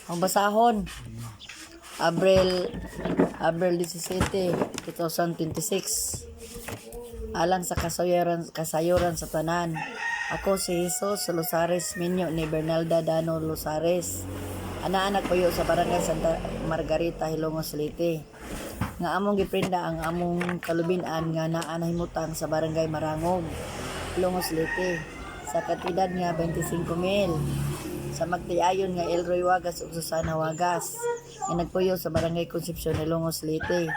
Ang basahon. Abril 17, 2026. Alang sa kasayuran sa tanan. Ako si Jesus Losares Minyo ni Bernalda Dano Losares. Anak puyo sa barangay Santa Margarita, Hilongos, Leyte. Nga among giprinda ang among kalubinan nga naa nahimutang sa barangay Marangog, Hilongos, Leyte. Sa kantidad nga 25,000. Sa magtiayon nga Elroy Wagas ug Susana Wagas nga nagpuyo sa barangay Concepcion, Hilongos, Leyte.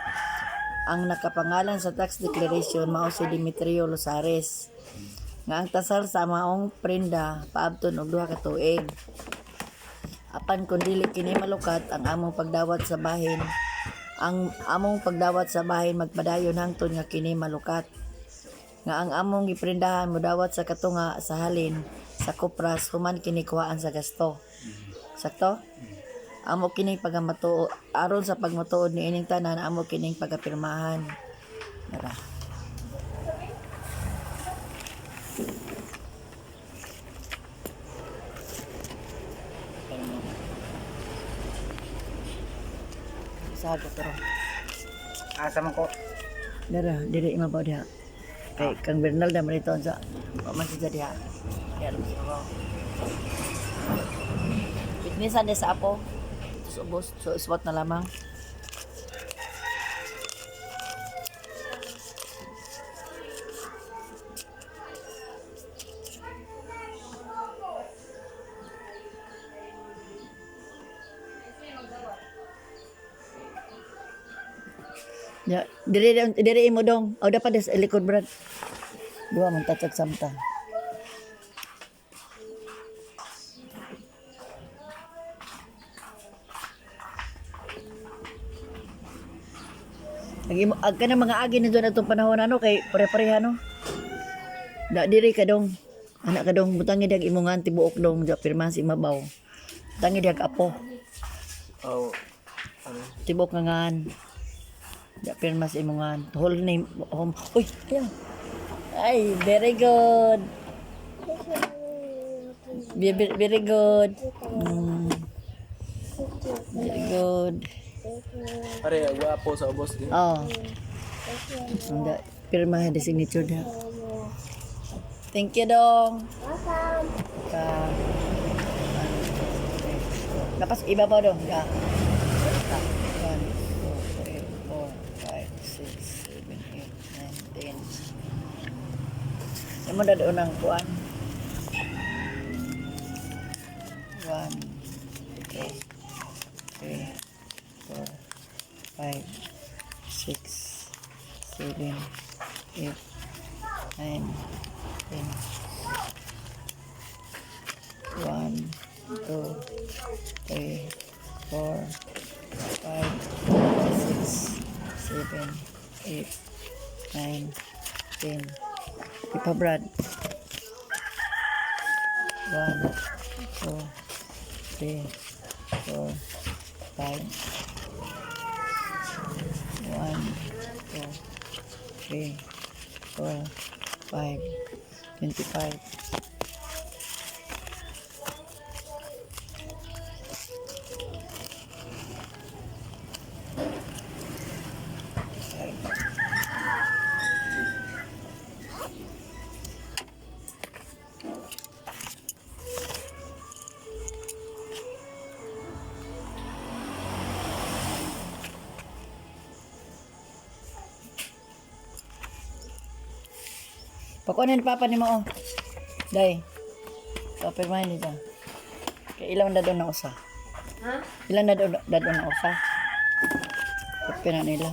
Ang nakapangalan sa tax declaration mao si Demetrio Losares. Nga ang tasal sa maong prenda paabton og 2 ka tuig. Apan kun dili kini malukat ang among pagdawat sa bahin, magpadayon hangtod nga kini malukat. Nga ang among giprendahan modawat sa katunga sa halin sa kupras human kini kuhaan sa gasto. Sakto? Amo kining pagamatuod aron sa pagmatuod ni ining tanan, amo kining pagapirmahan. Nara. Sago pero. Asa man ko? Nara, dili mabaw diha. Kay kang Bernalda man ito sa pamansya diha. Diha lang sa Itnisan din sa apo. Ubos, so iswat na lamang. Ya, diri mo dong. O dapat des likod brad. Dua man tatag samta. Ag ka na mga agi nito na itong panahon ano kay pare-pareha no. Da diri ka dong. Anak ka dong butangi dag imongan tibuok dong ja pirmasi mabaw. Butangi dag apo. Oh. Ano? Tibuok ngan. Ja pirmas imongan. Whole name home. Uy, ayan. Ay, very good. Very good. Very good. Pare, wapo sa ubos din. Oh. Anda, pirma di signature dah. Thank you dong. Welcome. Lepas ibabaw dong. Ya. 1, 2, 3, 4, 5, 6, 7, 8, 9, 10. Imo dad unang kuan. 1, 2, 3, 4, 5, 6, 7, 8, 9, 10. 1, 2, 3, 4, 5, 6, 7, 8, 9, 10. Ipa Brad. 1, 2, 3, 4, 5. 1, 2, 3, 4, 5, 25. Pakuanan ni Papa ni mo, oh. Day. Papirmahin niya. Kaya ilang na doon na usa. Ha? Ilang na doon na usa. Papirmahin nila.